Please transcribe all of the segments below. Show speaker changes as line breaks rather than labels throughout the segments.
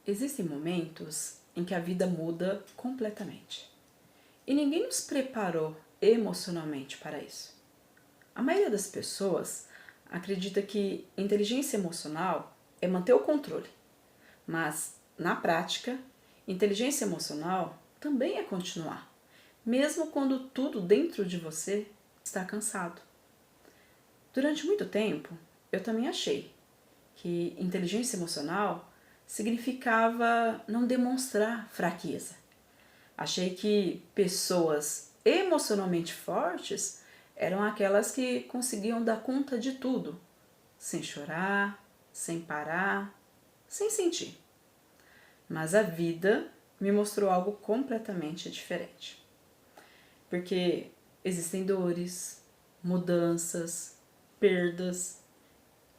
Existem momentos em que a vida muda completamente. E ninguém nos preparou emocionalmente para isso. A maioria das pessoas acredita que inteligência emocional é manter o controle. Mas, na prática, inteligência emocional também é continuar, mesmo quando tudo dentro de você está cansado. Durante muito tempo, eu também achei que inteligência emocional significava não demonstrar fraqueza. Achei que pessoas emocionalmente fortes eram aquelas que conseguiam dar conta de tudo, sem chorar, sem parar, sem sentir. Mas a vida me mostrou algo completamente diferente. Porque existem dores, mudanças, perdas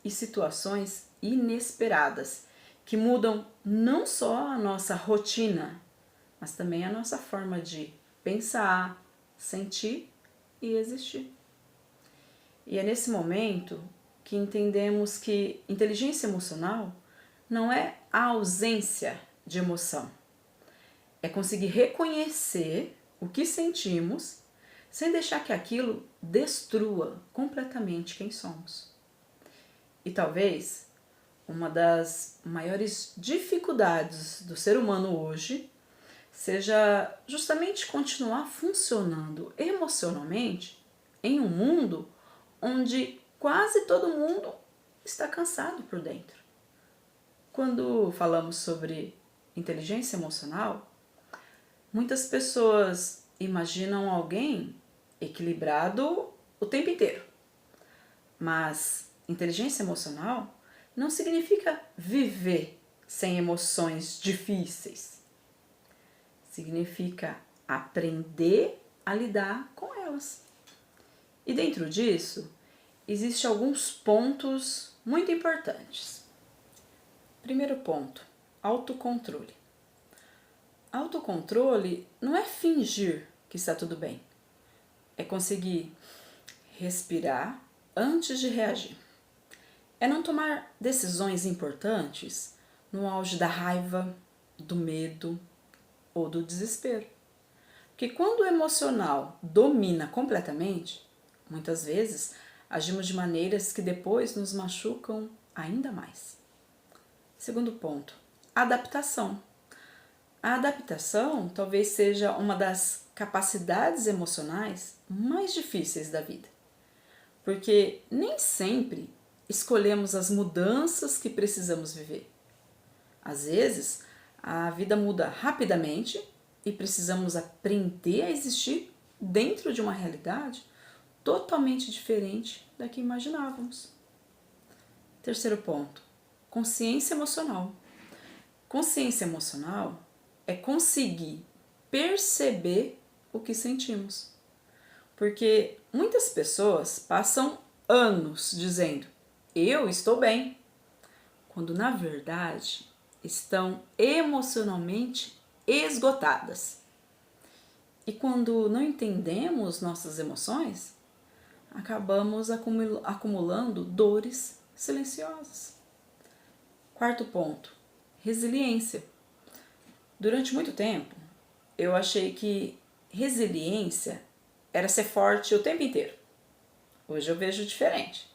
e situações inesperadas que mudam não só a nossa rotina, mas também a nossa forma de pensar, sentir e existir. E é nesse momento que entendemos que inteligência emocional não é a ausência de emoção. É conseguir reconhecer o que sentimos sem deixar que aquilo destrua completamente quem somos. E talvez uma das maiores dificuldades do ser humano hoje seja justamente continuar funcionando emocionalmente em um mundo onde quase todo mundo está cansado por dentro. Quando falamos sobre inteligência emocional, muitas pessoas imaginam alguém equilibrado o tempo inteiro. Mas inteligência emocional não significa viver sem emoções difíceis. Significa aprender a lidar com elas. E dentro disso, existem alguns pontos muito importantes. Primeiro ponto, autocontrole. Autocontrole não é fingir que está tudo bem. É conseguir respirar antes de reagir. É não tomar decisões importantes no auge da raiva, do medo ou do desespero. Porque quando o emocional domina completamente, muitas vezes agimos de maneiras que depois nos machucam ainda mais. Segundo ponto, adaptação. A adaptação talvez seja uma das capacidades emocionais mais difíceis da vida, porque nem sempre escolhemos as mudanças que precisamos viver. Às vezes, a vida muda rapidamente e precisamos aprender a existir dentro de uma realidade totalmente diferente da que imaginávamos. Terceiro ponto, consciência emocional. Consciência emocional é conseguir perceber o que sentimos. Porque muitas pessoas passam anos dizendo, eu estou bem, quando na verdade estão emocionalmente esgotadas. E quando não entendemos nossas emoções, acabamos acumulando dores silenciosas. Quarto ponto, resiliência. Durante muito tempo, eu achei que resiliência era ser forte o tempo inteiro. Hoje eu vejo diferente.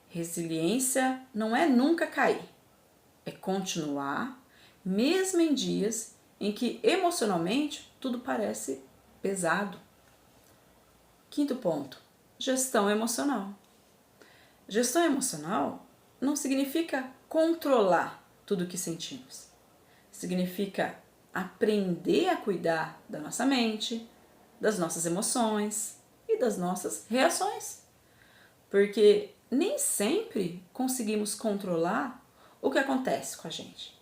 Resiliência não é nunca cair, é continuar, mesmo em dias em que emocionalmente tudo parece pesado. Quinto ponto, gestão emocional. Gestão emocional não significa controlar tudo o que sentimos. Significa aprender a cuidar da nossa mente, das nossas emoções e das nossas reações. Porque nem sempre conseguimos controlar o que acontece com a gente,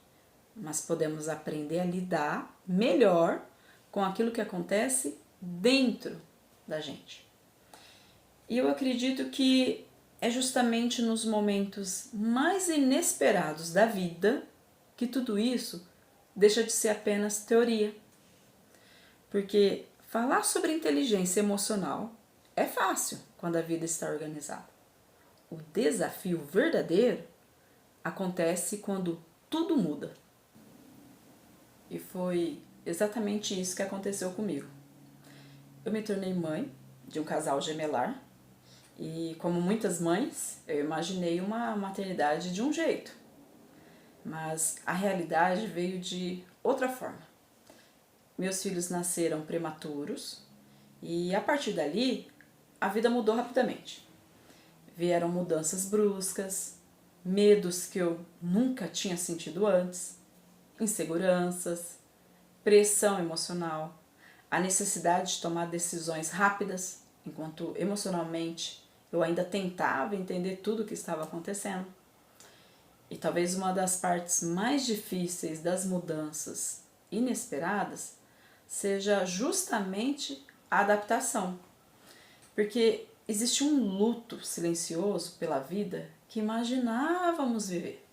mas podemos aprender a lidar melhor com aquilo que acontece dentro da gente. E eu acredito que é justamente nos momentos mais inesperados da vida que tudo isso deixa de ser apenas teoria. Porque falar sobre inteligência emocional é fácil quando a vida está organizada. O desafio verdadeiro acontece quando tudo muda. E foi exatamente isso que aconteceu comigo. Eu me tornei mãe de um casal gemelar e, como muitas mães, eu imaginei uma maternidade de um jeito. Mas a realidade veio de outra forma. Meus filhos nasceram prematuros e, a partir dali, a vida mudou rapidamente. Vieram mudanças bruscas, medos que eu nunca tinha sentido antes, inseguranças, pressão emocional, a necessidade de tomar decisões rápidas, enquanto emocionalmente eu ainda tentava entender tudo o que estava acontecendo. E talvez uma das partes mais difíceis das mudanças inesperadas seja justamente a adaptação. Porque existe um luto silencioso pela vida que imaginávamos viver.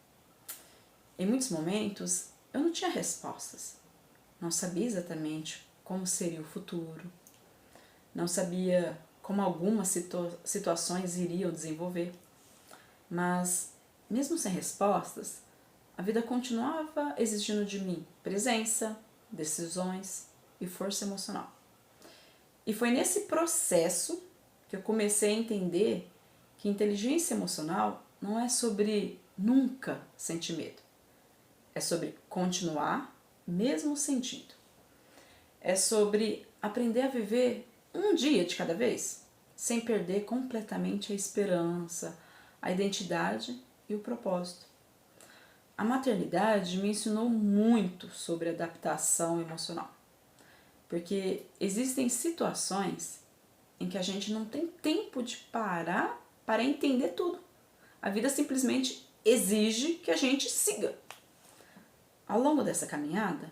Em muitos momentos eu não tinha respostas, não sabia exatamente como seria o futuro, não sabia como algumas situações iriam desenvolver, mas mesmo sem respostas, a vida continuava exigindo de mim presença, decisões e força emocional. E foi nesse processo que eu comecei a entender que inteligência emocional não é sobre nunca sentir medo. É sobre continuar mesmo sentindo. É sobre aprender a viver um dia de cada vez, sem perder completamente a esperança, a identidade e o propósito. A maternidade me ensinou muito sobre adaptação emocional, porque existem situações em que a gente não tem tempo de parar para entender tudo. A vida simplesmente exige que a gente siga. Ao longo dessa caminhada,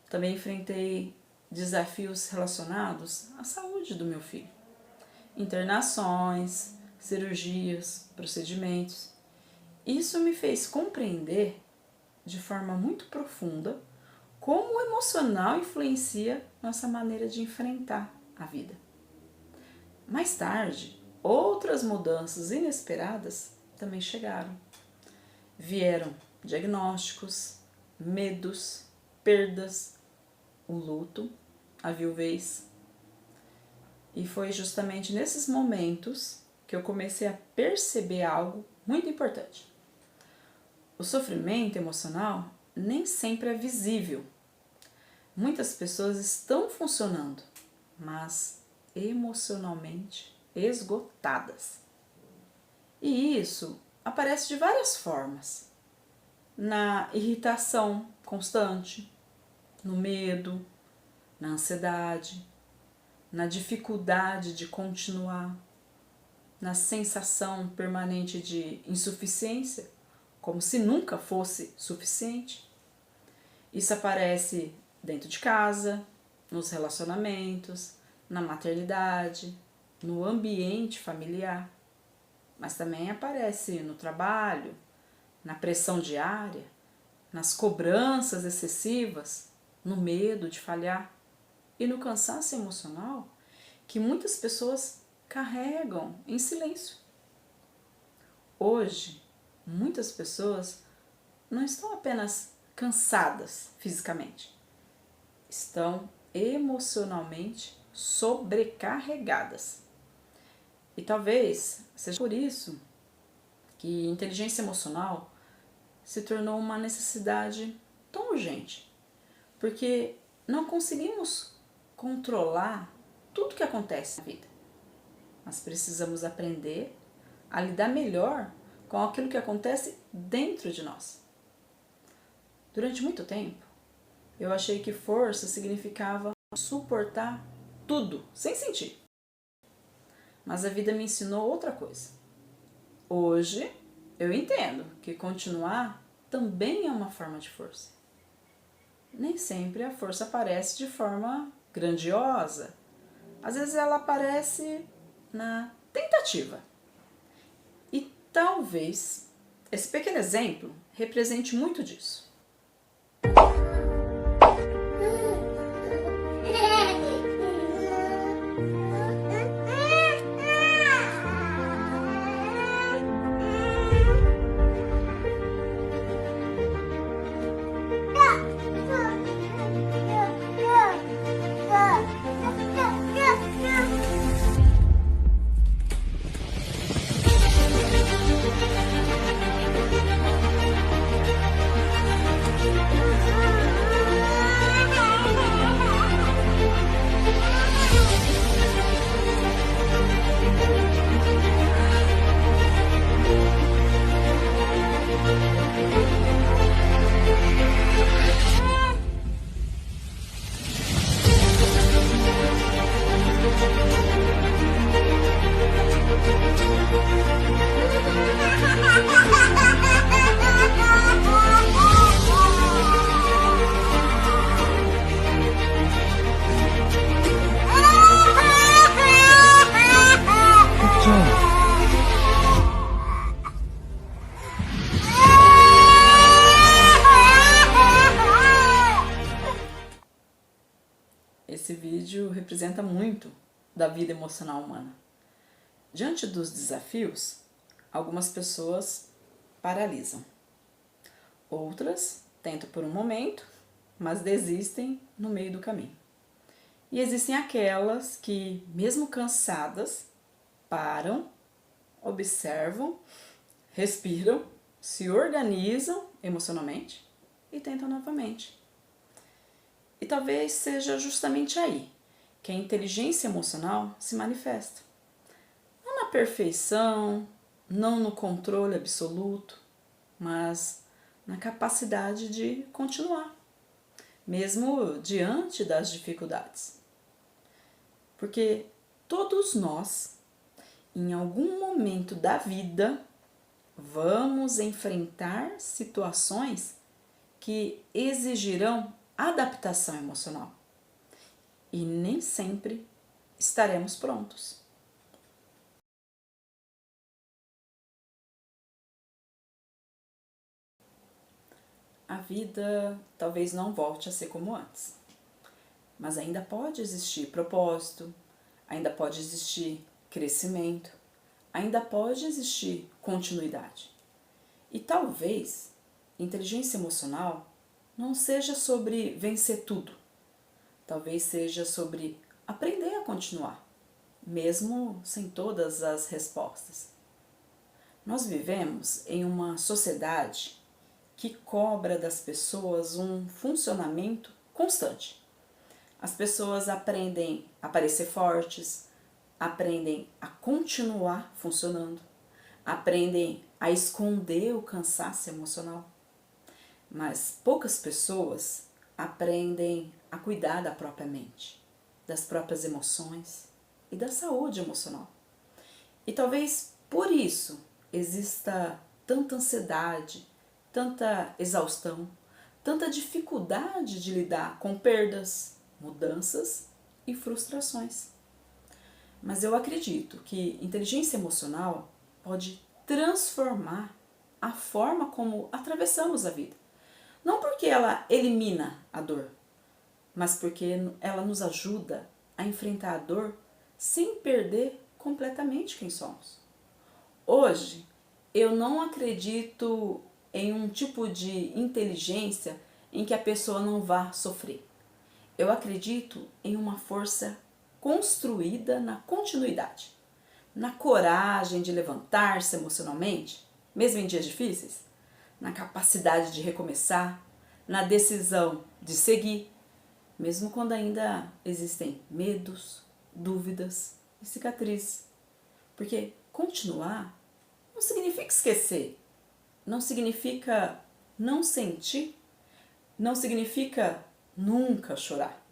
também enfrentei desafios relacionados à saúde do meu filho. Internações, cirurgias, procedimentos. Isso me fez compreender de forma muito profunda como o emocional influencia nossa maneira de enfrentar a vida. Mais tarde, outras mudanças inesperadas também chegaram. Vieram diagnósticos, medos, perdas, o luto, a viuvez. E foi justamente nesses momentos que eu comecei a perceber algo muito importante. O sofrimento emocional nem sempre é visível. Muitas pessoas estão funcionando, mas emocionalmente esgotadas. E isso aparece de várias formas. Na irritação constante, no medo, na ansiedade, na dificuldade de continuar, na sensação permanente de insuficiência, como se nunca fosse suficiente. Isso aparece dentro de casa, nos relacionamentos, na maternidade, no ambiente familiar, mas também aparece no trabalho, na pressão diária, nas cobranças excessivas, no medo de falhar e no cansaço emocional que muitas pessoas carregam em silêncio. Hoje, muitas pessoas não estão apenas cansadas fisicamente, estão emocionalmente sobrecarregadas. E talvez seja por isso que inteligência emocional se tornou uma necessidade tão urgente, porque não conseguimos controlar tudo que acontece na vida, mas precisamos aprender a lidar melhor com aquilo que acontece dentro de nós. Durante muito tempo, eu achei que força significava suportar tudo, sem sentir. Mas a vida me ensinou outra coisa. Hoje, eu entendo que continuar também é uma forma de força. Nem sempre a força aparece de forma grandiosa. Às vezes ela aparece na tentativa. E talvez esse pequeno exemplo represente muito disso. representa muito da vida emocional humana. Diante dos desafios, algumas pessoas paralisam. Outras tentam por um momento, mas desistem no meio do caminho. E existem aquelas que, mesmo cansadas, param, observam, respiram, se organizam emocionalmente e tentam novamente. E talvez seja justamente aí que a inteligência emocional se manifesta. Não na perfeição, não no controle absoluto, mas na capacidade de continuar, mesmo diante das dificuldades. Porque todos nós, em algum momento da vida, vamos enfrentar situações que exigirão adaptação emocional e nem sempre estaremos prontos. A vida talvez não volte a ser como antes, mas ainda pode existir propósito, ainda pode existir crescimento, ainda pode existir continuidade. E talvez inteligência emocional não seja sobre vencer tudo, talvez seja sobre aprender a continuar, mesmo sem todas as respostas. Nós vivemos em uma sociedade que cobra das pessoas um funcionamento constante. As pessoas aprendem a parecer fortes, aprendem a continuar funcionando, aprendem a esconder o cansaço emocional. Mas poucas pessoas aprendem a cuidar da própria mente, das próprias emoções e da saúde emocional. E talvez por isso exista tanta ansiedade, tanta exaustão, tanta dificuldade de lidar com perdas, mudanças e frustrações. Mas eu acredito que inteligência emocional pode transformar a forma como atravessamos a vida. Não porque ela elimina a dor, mas porque ela nos ajuda a enfrentar a dor sem perder completamente quem somos. Hoje, eu não acredito em um tipo de inteligência em que a pessoa não vá sofrer. Eu acredito em uma força construída na continuidade, na coragem de levantar-se emocionalmente, mesmo em dias difíceis, na capacidade de recomeçar, na decisão de seguir, mesmo quando ainda existem medos, dúvidas e cicatrizes. Porque continuar não significa esquecer, não significa não sentir, não significa nunca chorar.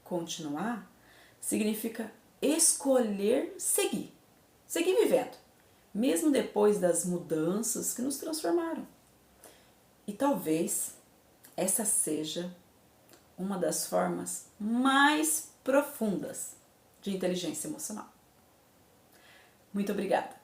Continuar significa escolher seguir, seguir vivendo, mesmo depois das mudanças que nos transformaram. E talvez essa seja uma das formas mais profundas de inteligência emocional. Muito obrigada!